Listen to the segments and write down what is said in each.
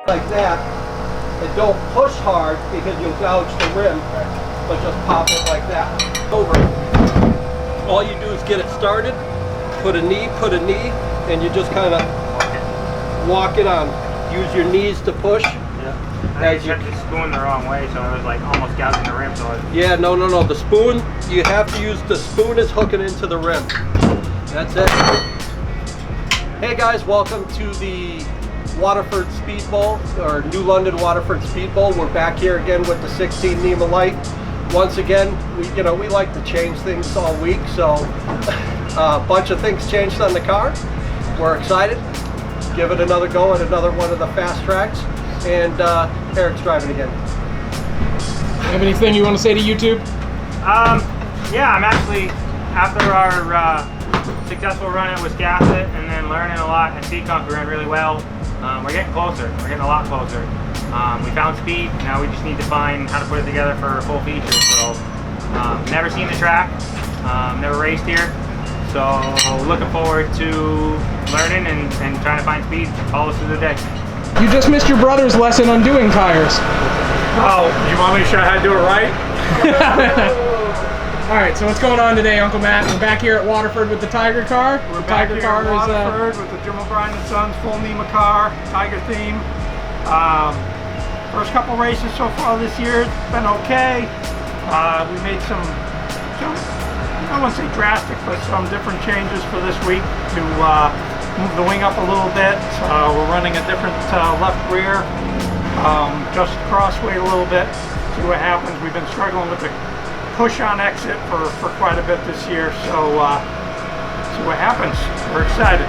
like that, and don't push hard because you'll gouge the rim, but just pop it like that over. All you do is get it started, put a knee, and you just kind of walk it on. Use your knees to push. I set the spoon the wrong way, so it was like almost gouging the rim. So yeah, no. The spoon, you have to use the spoon is hooking into the rim. That's it. Hey guys, welcome to the Waterford Speedbowl, or New London Waterford Speedbowl. We're back here again with the 16 NEMA Light. Once again, we like to change things all week, so a bunch of things changed on the car. We're excited. Give it another go at another one of the fast tracks. And Eric's driving again. Have anything you want to say to YouTube? Yeah, I'm actually, after our successful run at Wiscasset and then learning a lot at Seacon, we're doing really well. We're getting closer. We're getting a lot closer. We found speed. Now we just need to find how to put it together for full features. So, never seen the track. Never raced here. So, looking forward to learning and trying to find speed all through the day. You just missed your brother's lesson on doing tires. Oh, you want me to show you how to do it right? All right, so what's going on today, Uncle Matt? We're back here at Waterford with the Tiger car. We're back here at Waterford with the Jim O'Brien and Sons full NEMA car, Tiger theme. First couple races so far this year, it's been okay. We made some, I wouldn't say drastic, but some different changes for this week to move the wing up a little bit. We're running a different left rear, just crossweight a little bit, see what happens. We've been struggling with the push on exit for quite a bit this year, so see what happens. We're excited.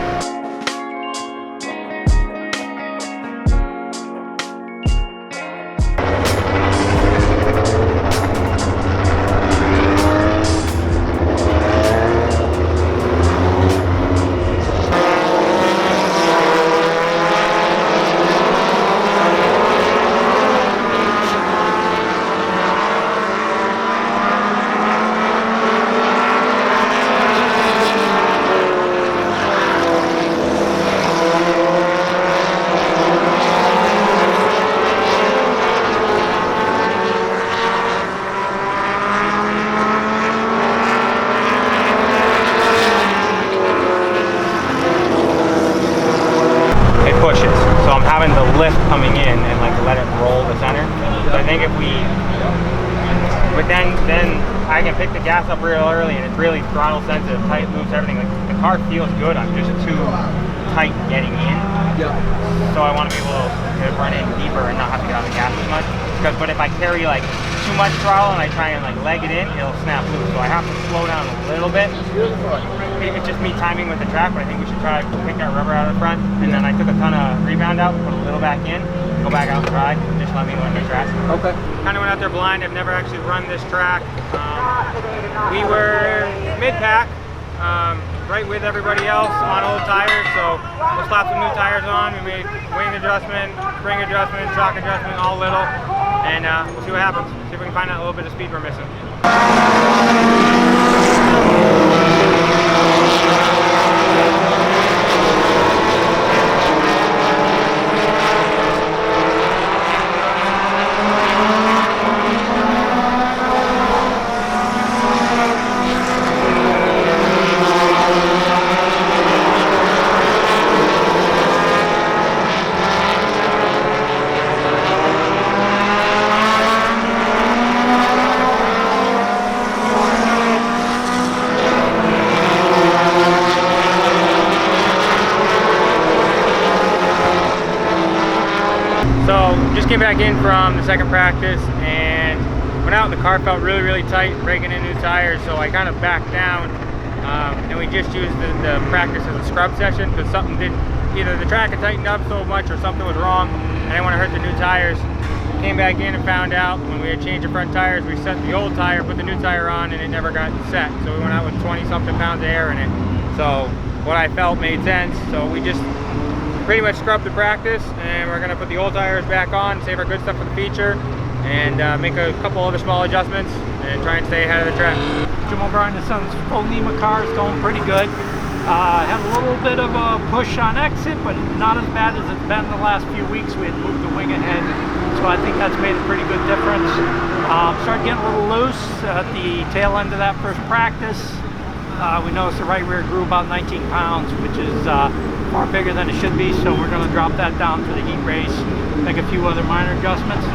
Lift coming in and like let it roll the center. So I think if we, but then I can pick the gas up real early and it's really throttle sensitive, tight loops, everything. Like the car feels good. I'm just too tight getting in. Yeah. So I want to be able to run in deeper and not have to get on the gas as much. But if I carry like too much throttle and I try and like leg it in, it'll snap loose. So I have to slow down a little bit. It's just me timing with the track, but I think we should try to pick that rubber out of the front. And then I took a ton of rebound out, put a little back in, go back out and try. Just let me learn the track. Okay. Kind of went out there blind. I've never actually run this track. We were mid-pack, right with everybody else on old tires. So we'll slap some new tires on. We made wing adjustment, spring adjustment, shock adjustment, all little. And we'll see what happens. See if we can find out a little bit of speed we're missing. Just came back in from the second practice and went out and the car felt really tight, breaking in new tires, so I kind of backed down and we just used the practice as a scrub session because something didn't, either the track had tightened up so much or something was wrong. I didn't want to hurt the new tires. Came back in and found out when we had changed the front tires, we set the old tire, put the new tire on, and it never got set. So we went out with 20-something pounds of air in it. So what I felt made sense. So we just pretty much scrubbed the practice, and we're gonna put the old tires back on, save our good stuff for the feature, and make a couple other small adjustments and try and stay ahead of the track. Jim O'Brien and Sons full NEMA car is going pretty good. Had a little bit of a push on exit, but not as bad as it's been the last few weeks. We had moved the wing ahead, so I think that's made a pretty good difference. Started getting a little loose at the tail end of that first practice. We noticed the right rear grew about 19 pounds, which is far bigger than it should be, so we're going to drop that down for the heat race, make a few other minor adjustments.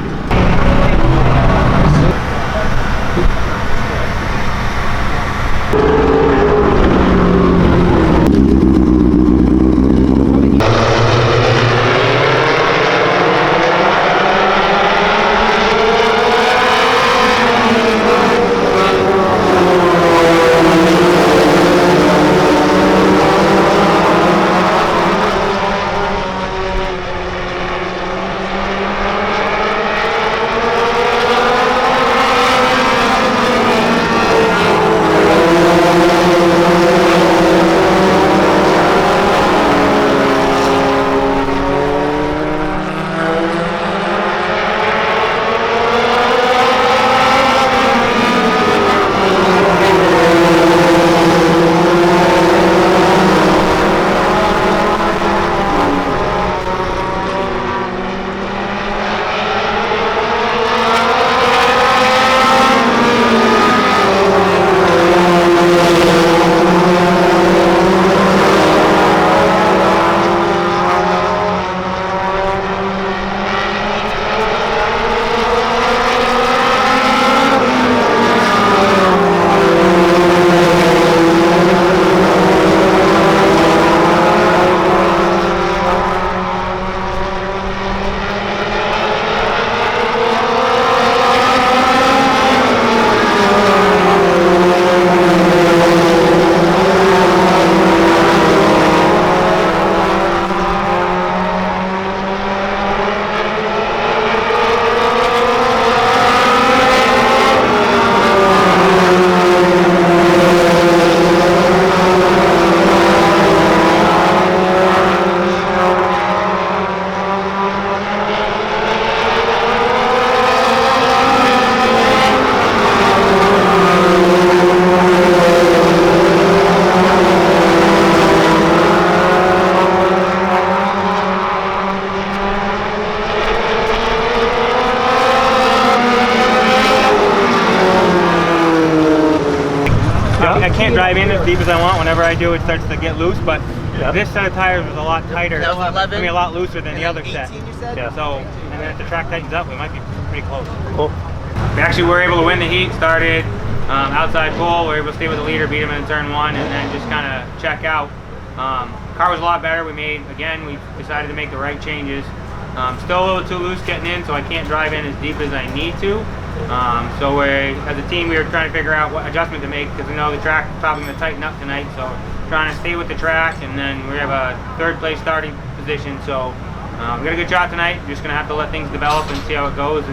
I can't drive in as deep as I want. Whenever I do, it starts to get loose, but this set of tires was a lot tighter. That was 11? I mean, a lot looser than the other set. 18, you said? So, and then if the track tightens up, we might be pretty close. Cool. We actually were able to win the heat, started outside pole, we were able to stay with the leader, beat him in turn 1, and then just kind of check out. Car was a lot better. We decided to make the right changes. Still a little too loose getting in, so I can't drive in as deep as I need to. So as a team, we were trying to figure out what adjustment to make, because we know the track is probably going to tighten up tonight, so trying to stay with the track, and then we have a 3rd place starting position, so we got a good shot tonight. We're just going to have to let things develop and see how it goes.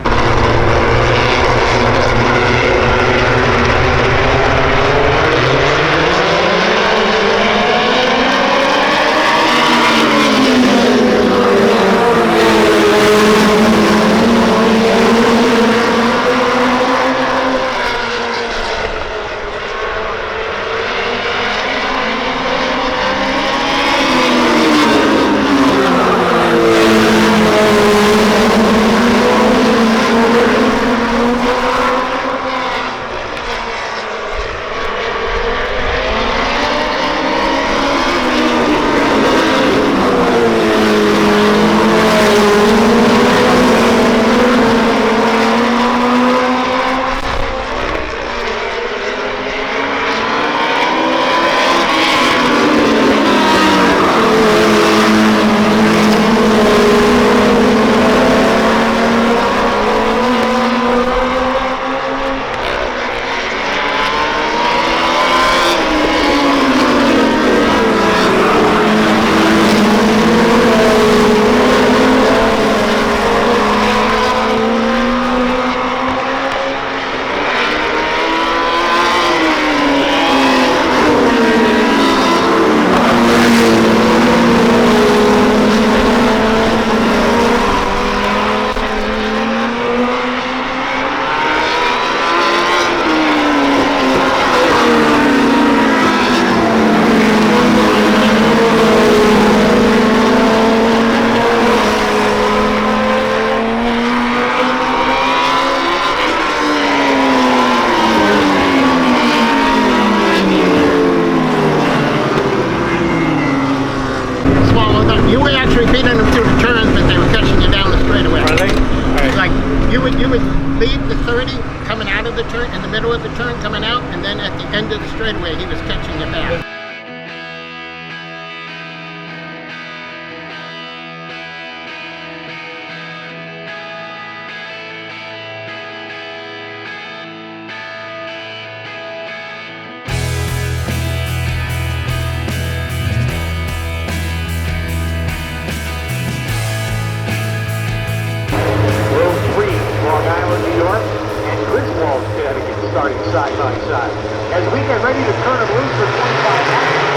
out of the turn, in the middle of the turn coming out, and then at the end of the straightaway he was catching it back. Starting side by side as we get ready to turn them loose for 25 laps.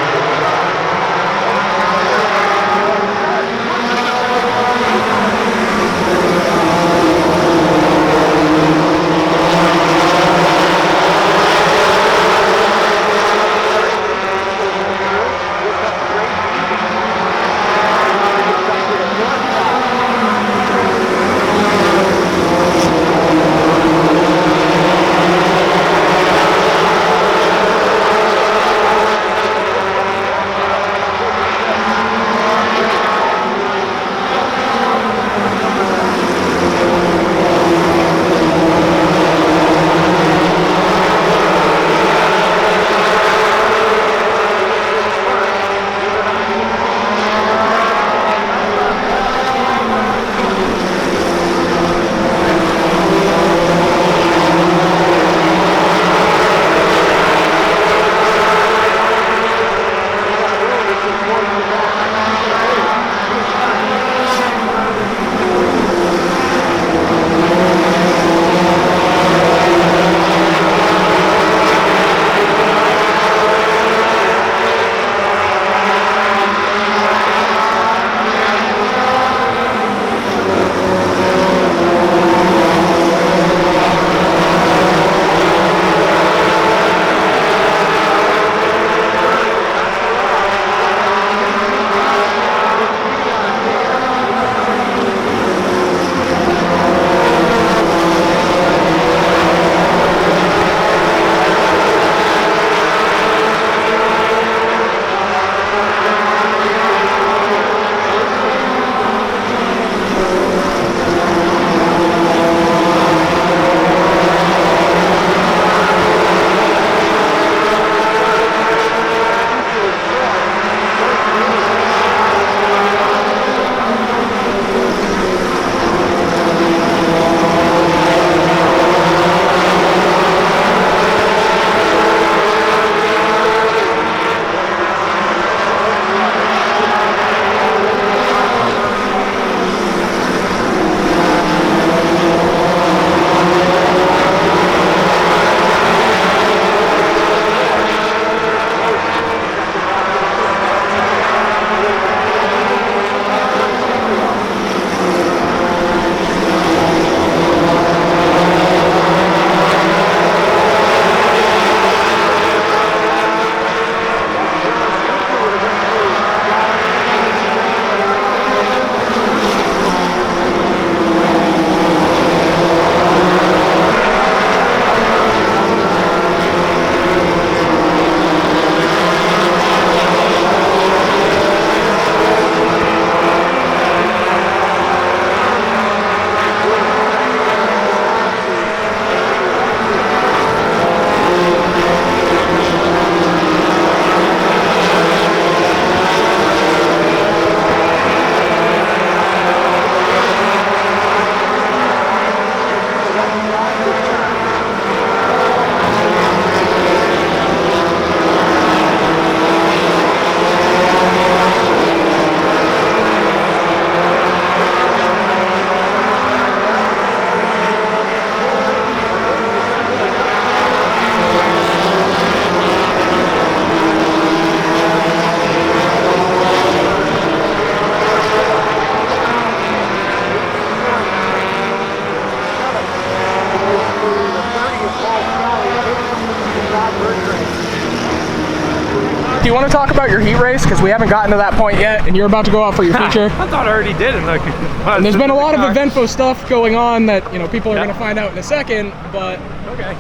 Do you want to talk about your heat race? Because we haven't gotten to that point yet, and you're about to go out for your feature. I thought I already did. And there's been a lot of eventful stuff going on that people are going to find out in a second. But okay.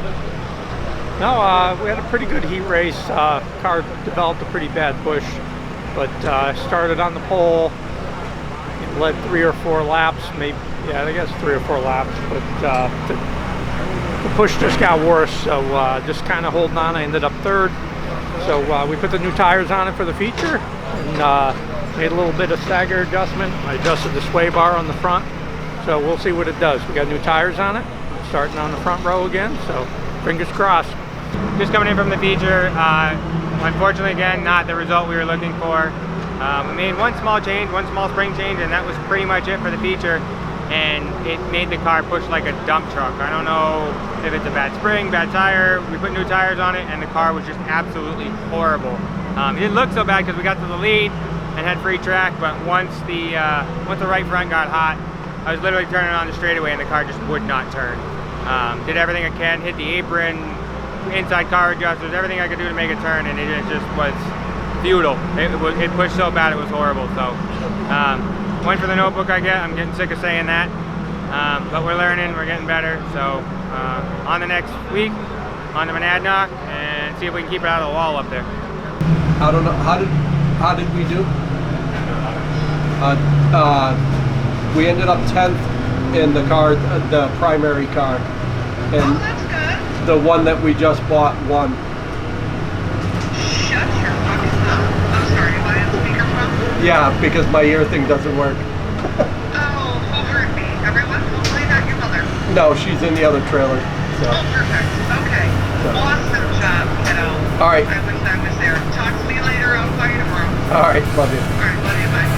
No, we had a pretty good heat race. Car developed a pretty bad push, but started on the pole. Led 3 or 4 laps, maybe. Yeah, I guess 3 or 4 laps. But the push just got worse, so just kind of holding on. I ended up third. So we put the new tires on it for the feature, and made a little bit of stagger adjustment. I adjusted the sway bar on the front, so we'll see what it does. We got new tires on it, starting on the front row again, so fingers crossed. Just coming in from the feature, unfortunately again, not the result we were looking for. We made one small change, one small spring change, and that was pretty much it for the feature. And it made the car push like a dump truck. I don't know if it's a bad spring, bad tire. We put new tires on it, and the car was just absolutely horrible. It didn't look so bad because we got to the lead and had free track, but once the right front got hot, I was literally turning on the straightaway, and the car just would not turn. Did everything I can, hit the apron, inside car adjusters, everything I could do to make it turn, and it just was futile. It pushed so bad it was horrible. So went for the notebook. I'm getting sick of saying that, but we're learning, we're getting better. So on the next week, on the Monadnock, and see if we can keep it out of the wall up there. I don't know, how did we do? We ended up 10th in the car, the primary car, and that's good. the one that we just bought won. Shut your fucking mouth. I'm sorry, am I on speakerphone? Yeah, because my ear thing doesn't work. Oh, who hurt me? Everyone? Hopefully not your mother. No, she's in the other trailer. So. Oh, perfect. Okay. Awesome job, kiddo. All right. I wish I was there. Talk to me later. I'll call you tomorrow. All right, love you. All right, love you. Bye.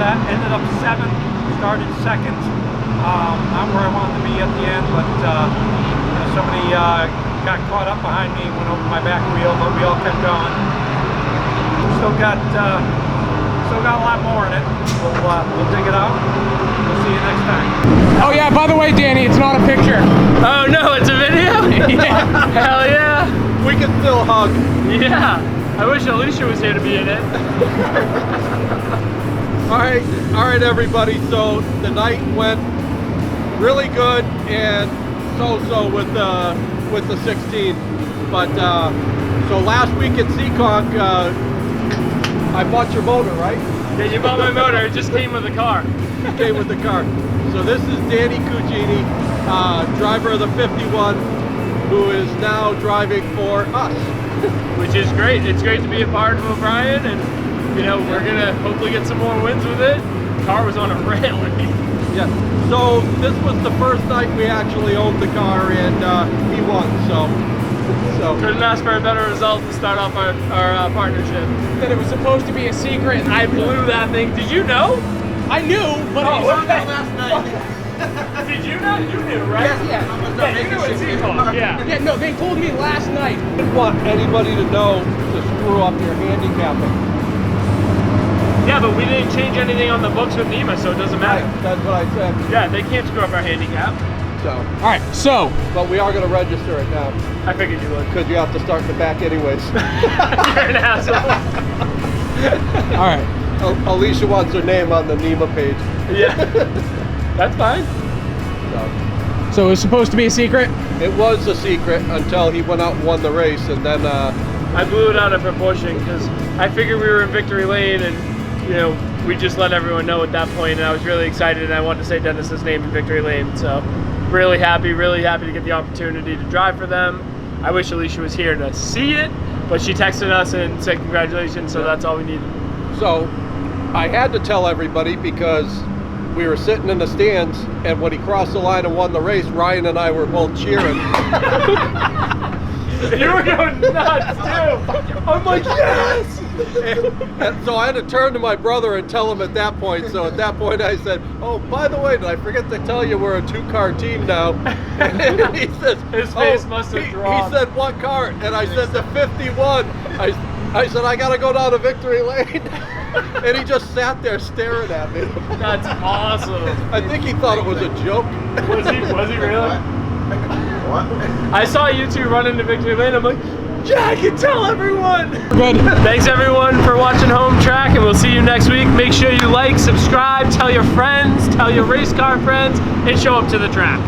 Ended up 7th, started 2nd. Not where I wanted to be at the end, but somebody got caught up behind me, went over my back wheel, but we all kept going. Still got a lot more in it. We'll dig it out. We'll see you next time. Oh yeah, by the way, Danny, it's not a picture. Oh no, it's a video? Yeah. Hell yeah. We can still hug. Yeah. I wish Alicia was here to be in it. All right, everybody. So the night went really good and so with the 16. But so last week at Seekonk, I bought your motor, right? Yeah, you bought my motor. It just came with the car. It came with the car. So this is Danny Cugini, driver of the 51, who is now driving for us. Which is great. It's great to be a part of O'Brien, and you know, we're gonna hopefully get some more wins with it. Car was on a railing. Yeah. So this was the first night we actually owned the car, and he won. So Couldn't ask for a better result to start off our partnership. That it was supposed to be a secret. I blew that thing. Did you know? I knew, but Oh, okay. Last night. Did you not? You knew, right? Yeah. Yeah, you knew at Seekonk. Yeah. Yeah, no, they told me last night. I didn't want anybody to know to screw up your handicapping. Yeah, but we didn't change anything on the books with NEMA, so it doesn't matter. Right, that's what I said. Yeah, they can't screw up our handicap. So, All right, so but we are going to register it now I figured you would. because you have to start in the back anyways. You're an asshole. all right. Alicia wants her name on the NEMA page. Yeah. That's fine. So it was supposed to be a secret. It was a secret until he went out and won the race, and then I blew it out of proportion because I figured we were in victory lane, and you know, we just let everyone know at that point, and I was really excited, and I wanted to say Dennis's name in victory lane. So really happy to get the opportunity to drive for them. I wish Alicia was here to see it, but she texted us and said congratulations, so that's all we needed. so I had to tell everybody because we were sitting in the stands, and when he crossed the line and won the race, Ryan and I were both cheering. You were going nuts too. I'm like, yes! And so I had to turn to my brother and tell him at that point. So at that point I said, oh, by the way, did I forget to tell you we're a 2-car team now? And he says, His face must have dropped. He said, what car? And I said, the 51. I said, I got to go down to victory lane. And he just sat there staring at me. That's awesome. I think he thought it was a joke. Was he really? What? I saw you two run into victory lane. I'm like, yeah, I can tell everyone. Good. Thanks everyone for watching Hometrack, and we'll see you next week. Make sure you like, subscribe, tell your friends, tell your race car friends, and show up to the track.